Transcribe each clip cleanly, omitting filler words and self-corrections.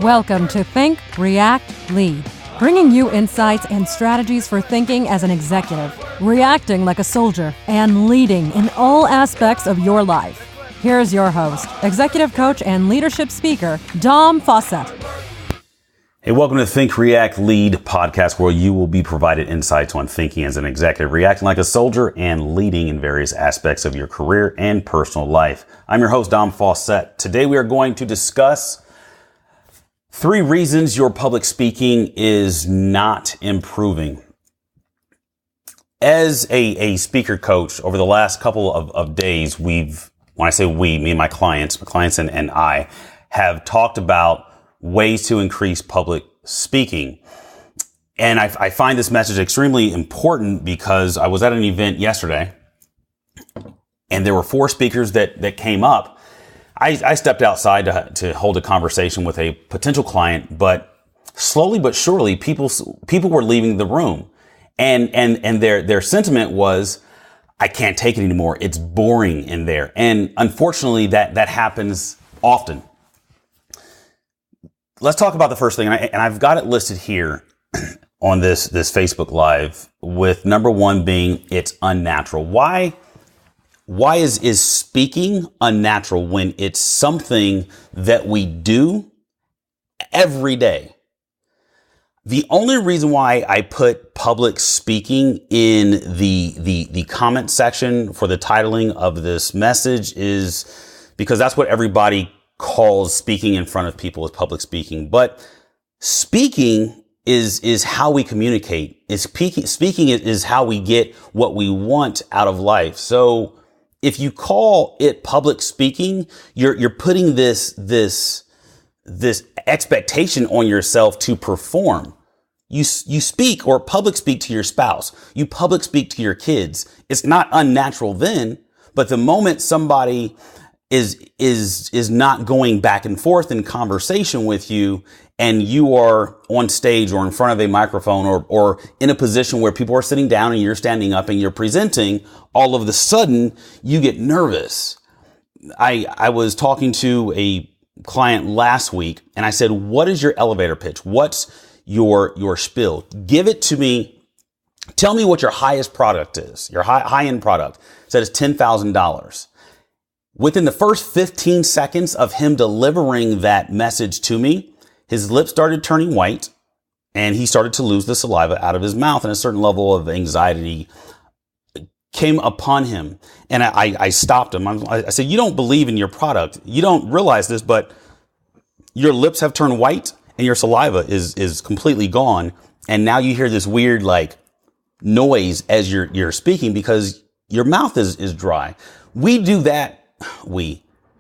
Welcome to Think, React, Lead, bringing you insights and strategies for thinking as an executive, reacting like a soldier, and leading in all aspects of your life. Here's your host, executive coach and leadership speaker, Dom Faussette. Hey, welcome to Think, React, Lead podcast, where you will be provided insights on thinking as an executive, reacting like a soldier, and leading in various aspects of your career and personal life. I'm your host, Dom Faussette. Today, we are going to discuss 3 reasons your public speaking is not improving. As a speaker coach, over the last couple of days, when I say we, me and my clients and I have talked about ways to increase public speaking. And I find this message extremely important because I was at an event yesterday and there were 4 speakers that came up. I stepped outside to hold a conversation with a potential client, but slowly but surely people were leaving the room and their sentiment was, I can't take it anymore. It's boring in there. And unfortunately that happens often. Let's talk about the first thing, and I've got it listed here on this Facebook Live, with number 1 being it's unnatural. Why is speaking unnatural when it's something that we do every day? The only reason why I put public speaking in the comment section for the titling of this message is because that's what everybody calls speaking in front of people, is public speaking. But speaking is how we communicate. Speaking is how we get what we want out of life. So if you call it public speaking, you're putting this expectation on yourself to perform. You speak or public speak to your spouse. You public speak to your kids. It's not unnatural then, but the moment somebody is not going back and forth in conversation with you, and you are on stage or in front of a microphone or in a position where people are sitting down and you're standing up and you're presenting, all of a sudden you get nervous. I was talking to a client last week and I said, what is your elevator pitch? What's your spiel? Give it to me. Tell me what your highest product is, your high-end product. Said it's $10,000. Within the first 15 seconds of him delivering that message to me, his lips started turning white and he started to lose the saliva out of his mouth, and a certain level of anxiety came upon him. And I stopped him. I said, you don't believe in your product. You don't realize this, but your lips have turned white and your saliva is completely gone. And now you hear this weird noise as you're speaking because your mouth is dry.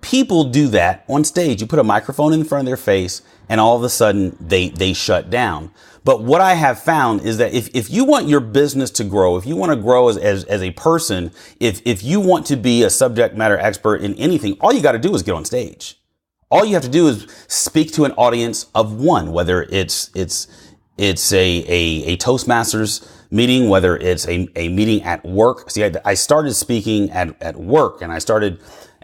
People do that on stage. You put a microphone in front of their face and all of a sudden they shut down. But what I have found is that if you want your business to grow, if you want to grow as a person, if you want to be a subject matter expert in anything, all you got to do is get on stage. All you have to do is speak to an audience of one, whether it's a Toastmasters meeting, whether it's a meeting at work. See, I started speaking at work and I started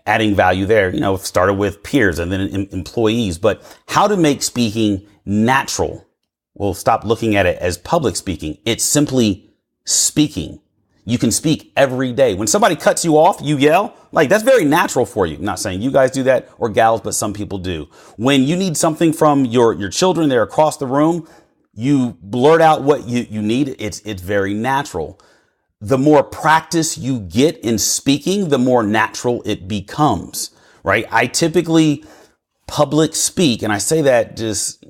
adding value there, started with peers and then employees. But how to make speaking natural? Well, stop looking at it as public speaking. It's simply speaking. You can speak every day. When somebody cuts you off, you yell. That's very natural for you. I'm not saying you guys do that or gals, but some people do. When you need something from your children, they're across the room, you blurt out what you need. It's very natural. The more practice you get in speaking, the more natural it becomes, right? I typically public speak, and I say that just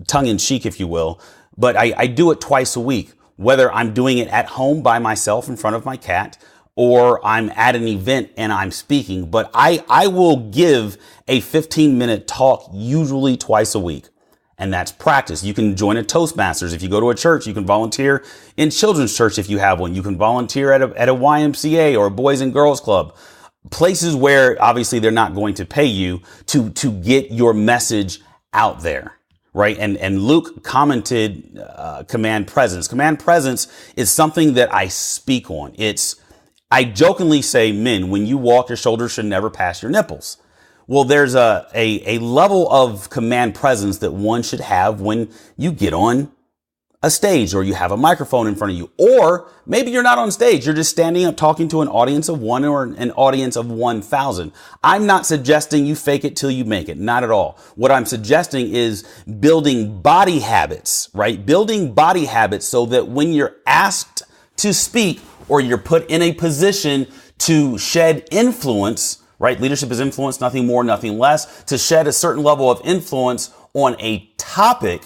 tongue in cheek, if you will, but I do it twice a week, whether I'm doing it at home by myself in front of my cat or I'm at an event and I'm speaking. But I will give a 15-minute talk usually twice a week. And that's practice. You can join a Toastmasters. If you go to a church, you can volunteer in children's church if you have one. You can volunteer at a YMCA or a Boys and Girls Club. Places where obviously they're not going to pay you to get your message out there, right? And Luke commented command presence. Command presence is something that I speak on. I jokingly say, men, when you walk, your shoulders should never pass your nipples. Well, there's a level of command presence that one should have when you get on a stage or you have a microphone in front of you, or maybe you're not on stage. You're just standing up talking to an audience of one or an audience of 1,000. I'm not suggesting you fake it till you make it. Not at all. What I'm suggesting is building body habits, right? Building body habits so that when you're asked to speak or you're put in a position to shed influence, right? Leadership is influence, nothing more, nothing less. To shed a certain level of influence on a topic,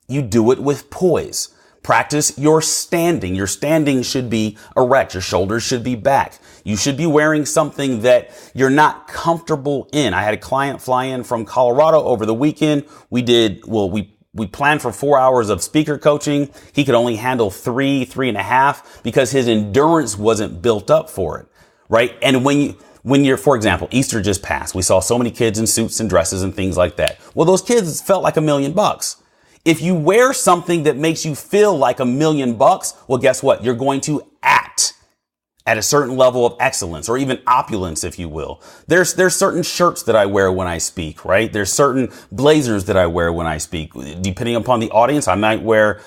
you do it with poise. Practice your standing. Your standing should be erect. Your shoulders should be back. You should be wearing something that you're not comfortable in. I had a client fly in from Colorado over the weekend. We planned for 4 hours of speaker coaching. He could only handle 3.5 because his endurance wasn't built up for it, right? And when you're, for example, Easter just passed. We saw so many kids in suits and dresses and things like that. Well, those kids felt like $1 million. If you wear something that makes you feel like $1 million, well, guess what? You're going to act at a certain level of excellence or even opulence, if you will. There's certain shirts that I wear when I speak, right? There's certain blazers that I wear when I speak. Depending upon the audience, I might wear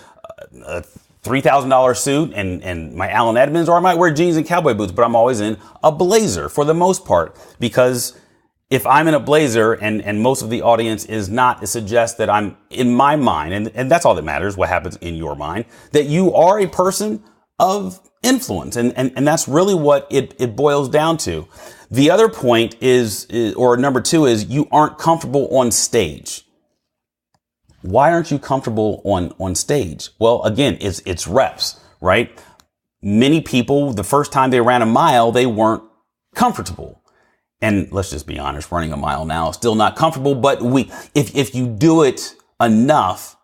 a $3,000 suit and my Allen Edmonds, or I might wear jeans and cowboy boots, but I'm always in a blazer for the most part, because if I'm in a blazer and most of the audience is not, it suggests that I'm, in my mind, and that's all that matters, what happens in your mind, that you are a person of influence. And that's really what it boils down to. The other point is, or number two is, you aren't comfortable on stage. Why aren't you comfortable on stage? Well, again, it's reps, right? Many people, the first time they ran a mile, they weren't comfortable. And let's just be honest, running a mile now is still not comfortable, but if you do it enough,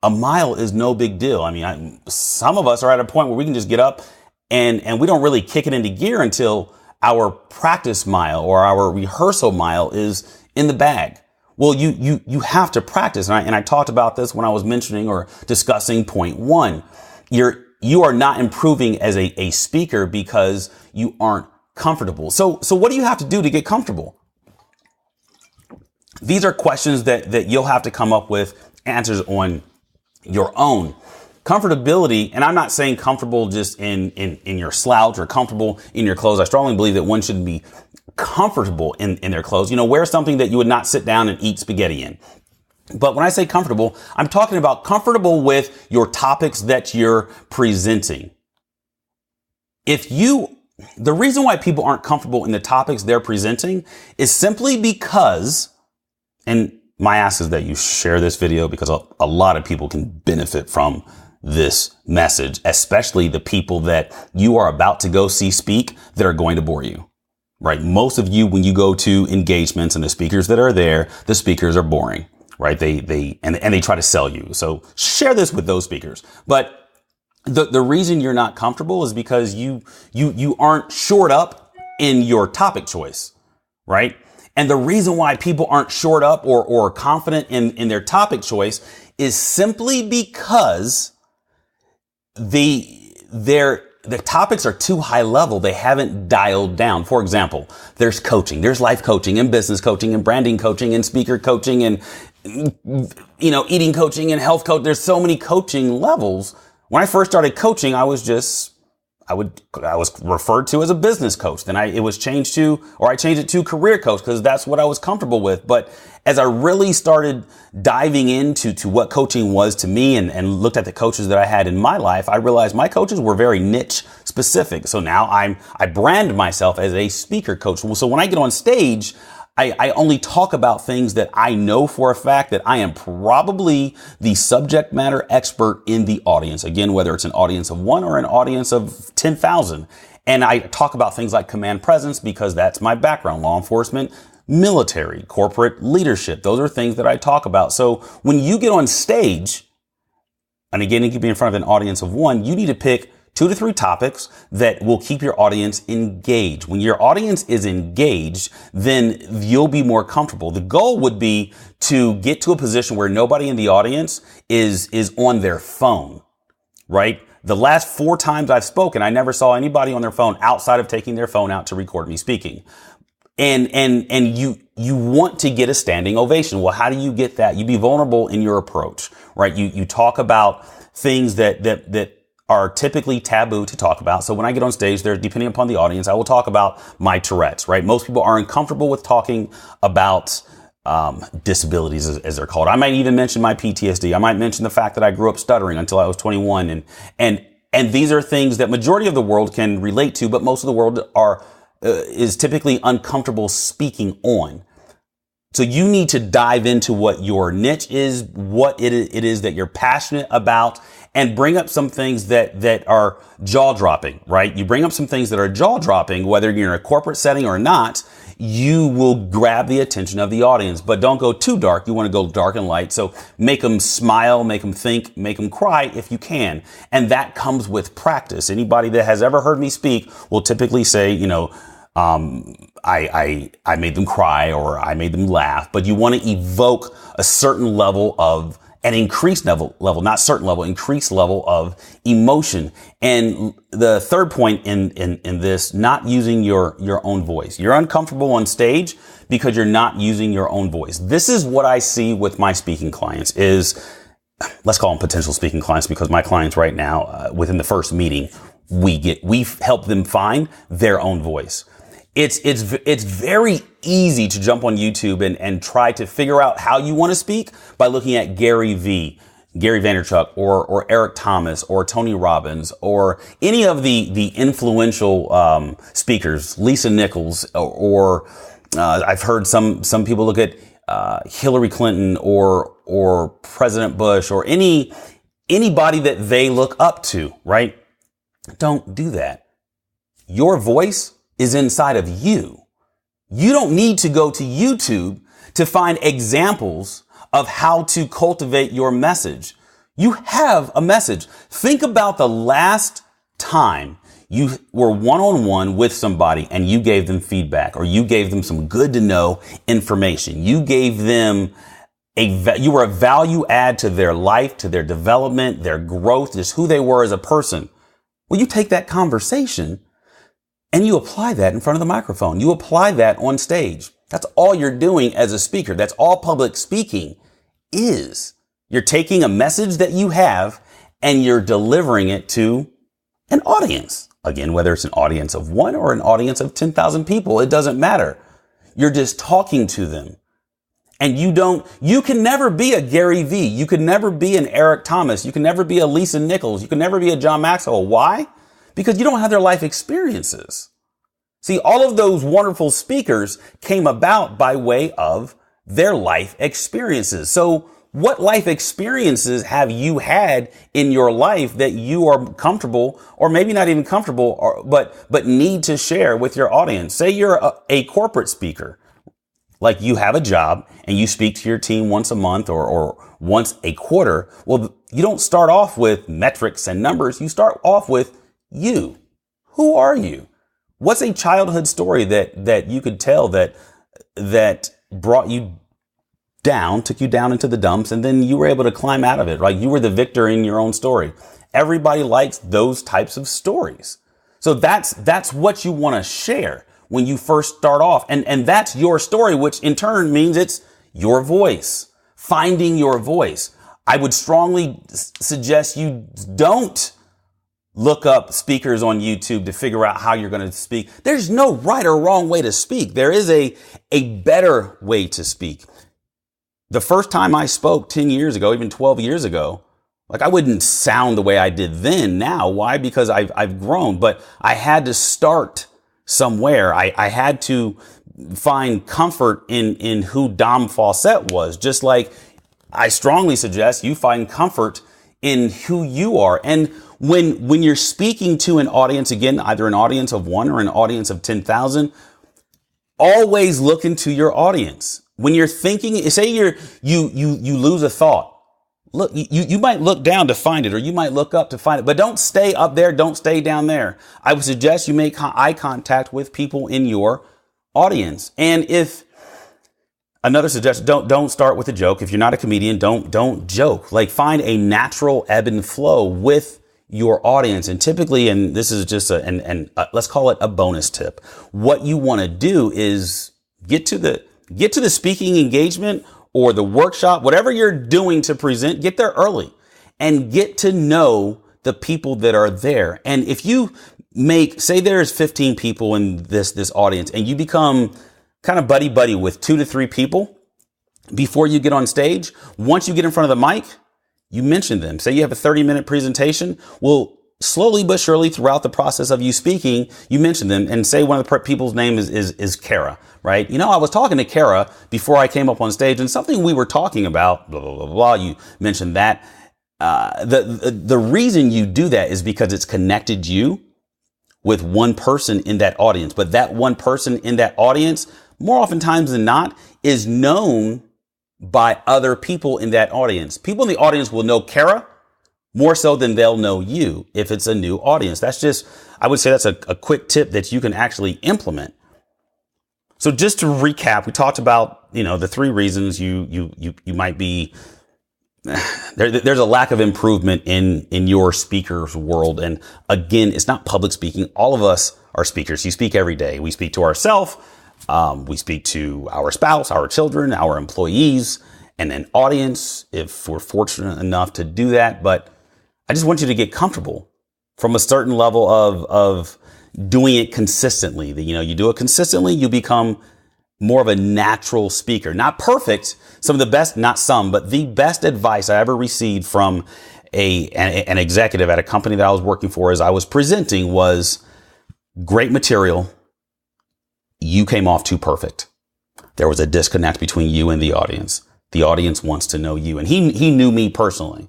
a mile is no big deal. I mean, some of us are at a point where we can just get up and we don't really kick it into gear until our practice mile or our rehearsal mile is in the bag. Well, you have to practice. And I talked about this when I was mentioning or discussing point one. You are not improving as a speaker because you aren't comfortable. So what do you have to do to get comfortable? These are questions that you'll have to come up with answers on your own. Comfortability, and I'm not saying comfortable just in your slouch or comfortable in your clothes. I strongly believe that one should be comfortable in their clothes. You know, wear something that you would not sit down and eat spaghetti in. But when I say comfortable, I'm talking about comfortable with your topics that you're presenting. The reason why people aren't comfortable in the topics they're presenting is simply because, and my ask is that you share this video because a lot of people can benefit from this message, especially the people that you are about to go see speak that are going to bore you, right? Most of you, when you go to engagements and the speakers that are there, the speakers are boring, right? They try to sell you. So share this with those speakers. But the reason you're not comfortable is because you aren't shored up in your topic choice, right? And the reason why people aren't shored up or confident in their topic choice is simply because the topics are too high level. They haven't dialed down. For example, there's coaching, there's life coaching and business coaching and branding coaching and speaker coaching and, eating coaching and health coach. There's so many coaching levels. When I first started coaching, I was referred to as a business coach. Then I changed it to career coach because that's what I was comfortable with. But as I really started diving into what coaching was to me and looked at the coaches that I had in my life, I realized my coaches were very niche specific. So now I brand myself as a speaker coach. So when I get on stage, I only talk about things that I know for a fact that I am probably the subject matter expert in the audience. Again, whether it's an audience of one or an audience of 10,000. And I talk about things like command presence because that's my background, law enforcement, military, corporate leadership. Those are things that I talk about. So when you get on stage, and again, you can be in front of an audience of one, you need to pick 2 to 3 topics that will keep your audience engaged. When your audience is engaged, then you'll be more comfortable. The goal would be to get to a position where nobody in the audience is on their phone, right? The last 4 times I've spoken, I never saw anybody on their phone outside of taking their phone out to record me speaking. And you want to get a standing ovation. Well, how do you get that? You be vulnerable in your approach, right? You talk about things that are typically taboo to talk about. So when I get on stage there, depending upon the audience, I will talk about my Tourette's, right? Most people are uncomfortable with talking about disabilities as they're called. I might even mention my PTSD. I might mention the fact that I grew up stuttering until I was 21. And these are things that majority of the world can relate to, but most of the world is typically uncomfortable speaking on. So you need to dive into what your niche is, what it is that you're passionate about, and bring up some things that are jaw-dropping, right? You bring up some things that are jaw-dropping, whether you're in a corporate setting or not, you will grab the attention of the audience. But don't go too dark. You want to go dark and light. So make them smile, make them think, make them cry if you can. And that comes with practice. Anybody that has ever heard me speak will typically say, I made them cry or I made them laugh, but you want to evoke a certain level of an increased level, not certain level, increased level of emotion. And the third point in this, not using your own voice. You're uncomfortable on stage because you're not using your own voice. This is what I see with my speaking clients is, let's call them potential speaking clients, because my clients right now, within the first meeting, we've helped them find their own voice. It's very easy to jump on YouTube and try to figure out how you want to speak by looking at Gary Vaynerchuk or Eric Thomas or Tony Robbins or any of the influential speakers, Lisa Nichols, or I've heard some people look at Hillary Clinton or President Bush or anybody that they look up to, right? Don't do that. Your voice is inside of you. You don't need to go to YouTube to find examples of how to cultivate your message. You have a message. Think about the last time you were one-on-one with somebody and you gave them feedback or you gave them some good to know information. You gave them you were a value add to their life, to their development, their growth, just who they were as a person. Well, you take that conversation and you apply that in front of the microphone. You apply that on stage. That's all you're doing as a speaker. That's all public speaking is. You're taking a message that you have and you're delivering it to an audience. Again, whether it's an audience of one or an audience of 10,000 people, it doesn't matter. You're just talking to them. And you can never be a Gary Vee. You can never be an Eric Thomas. You can never be a Lisa Nichols. You can never be a John Maxwell. Why? Because you don't have their life experiences. See, all of those wonderful speakers came about by way of their life experiences. So what life experiences have you had in your life that you are comfortable, or maybe not even comfortable, but need to share with your audience? Say you're a corporate speaker, like you have a job and you speak to your team once a month or once a quarter. Well, you don't start off with metrics and numbers. You start off with you. Who are you? What's a childhood story that you could tell that brought you down, took you down into the dumps, and then you were able to climb out of it, right? You were the victor in your own story. Everybody likes those types of stories. So that's what you want to share when you first start off. And that's your story, which in turn means it's your voice, finding your voice. I would strongly suggest you don't look up speakers on YouTube to figure out how you're going to speak. There's no right or wrong way to speak. There is a better way to speak. The first time I spoke 10 years ago, even 12 years ago, like I wouldn't sound the way I did then. Now, why? Because I've grown, but I had to start somewhere. I had to find comfort in who Dom Faussette was, just like I strongly suggest you find comfort in who you are. And when you're speaking to an audience, again, either an audience of one or an audience of 10,000, always look into your audience. When you're thinking, say you lose a thought. Look, you might look down to find it, or you might look up to find it, but don't stay up there. Don't stay down there. I would suggest you make eye contact with people in your audience. And if another suggestion, don't start with a joke. If you're not a comedian, don't joke. Like find a natural ebb and flow with your audience. And typically, and this is just let's call it a bonus tip. What you want to do is get to the speaking engagement or the workshop, whatever you're doing to present, get there early and get to know the people that are there. And if you say there's 15 people in this audience and you become kind of buddy with 2 to 3 people before you get on stage, once you get in front of the mic, you mention them. Say you have a 30-minute presentation. Well, slowly but surely throughout the process of you speaking, you mention them and say one of the people's name is Kara, right? I was talking to Kara before I came up on stage and something we were talking about, blah, blah, blah, blah. You mentioned that. The reason you do that is because it's connected you with one person in that audience. But that one person in that audience, more oftentimes than not, is known by other people in that audience. People in the audience will know Kara more so than they'll know you if it's a new audience. I would say that's a quick tip that you can actually implement. So just to recap, we talked about, the 3 reasons you might be there's a lack of improvement in your speaker's world. And again, it's not public speaking. All of us are speakers. You speak every day. We speak to ourselves. We speak to our spouse, our children, our employees, and an audience if we're fortunate enough to do that. But I just want you to get comfortable from a certain level of doing it consistently. You do it consistently, you become more of a natural speaker. Not perfect. Some of the best, not some, but the best advice I ever received from an executive at a company that I was working for as I was presenting was great material. You came off too perfect. There was a disconnect between you and the audience. The audience wants to know you. And he knew me personally.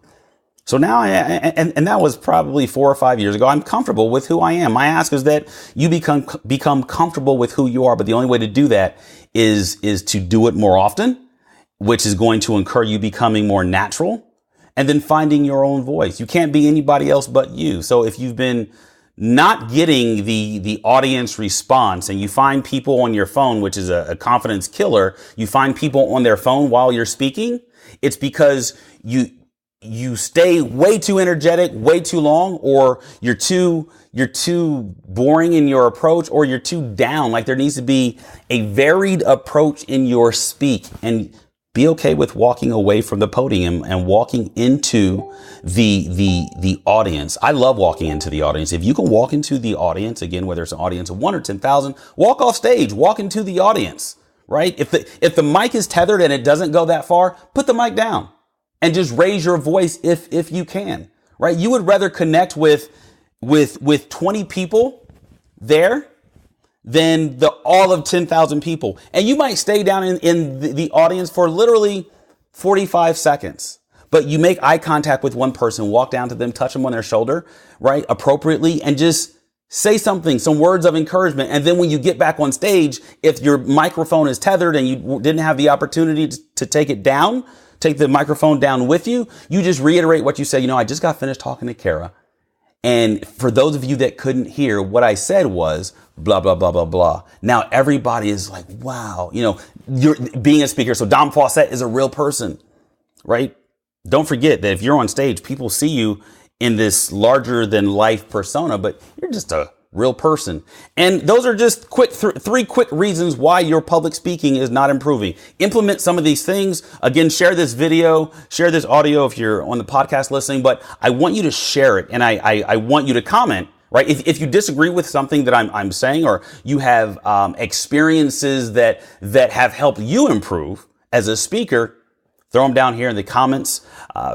So now, and that was probably 4 or 5 years ago, I'm comfortable with who I am. My ask is that you become comfortable with who you are. But the only way to do that is to do it more often, which is going to incur you becoming more natural and then finding your own voice. You can't be anybody else but you. So if you've been not getting the audience response and you find people on your phone, which is a confidence killer, you find people on their phone while you're speaking, it's because you stay way too energetic, way too long, or you're too boring in your approach, or you're too down. Like there needs to be a varied approach in your speak, and be okay with walking away from the podium and walking into the audience. I love walking into the audience. If you can walk into the audience, again, whether it's an audience of 1 or 10,000, walk off stage, walk into the audience, right? If the mic is tethered and it doesn't go that far, put the mic down and just raise your voice if you can, right? You would rather connect with 20 people there than all of 10,000 people. And you might stay down in the audience for literally 45 seconds, but you make eye contact with one person, walk down to them, touch them on their shoulder, right? Appropriately, and just say something, some words of encouragement. And then when you get back on stage, if your microphone is tethered and you didn't have the opportunity to take it down, take the microphone down with you, you just reiterate what you said. I just got finished talking to Kara. And for those of you that couldn't hear, what I said was blah, blah, blah, blah, blah. Now everybody is like, wow, you're being a speaker. So Dom Faussette is a real person, right? Don't forget that if you're on stage, people see you in this larger than life persona, but you're just a real person. And those are just three quick reasons why your public speaking is not improving. Implement some of these things. Again, share this video, share this audio if you're on the podcast listening, but I want you to share it. And I want you to comment, right? If you disagree with something that I'm saying, or you have experiences that have helped you improve as a speaker, throw them down here in the comments.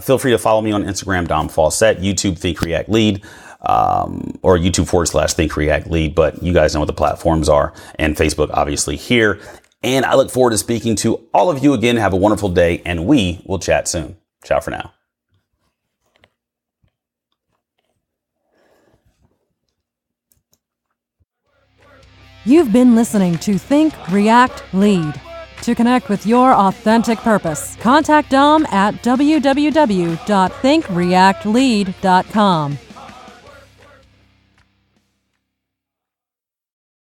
Feel free to follow me on Instagram, Dom Faussette, YouTube, Think React Lead. Or YouTube/Think React Lead, but you guys know what the platforms are, and Facebook obviously here. And I look forward to speaking to all of you again. Have a wonderful day, and we will chat soon. Ciao for now. You've been listening to Think, React, Lead. To connect with your authentic purpose, contact Dom at www.thinkreactlead.com.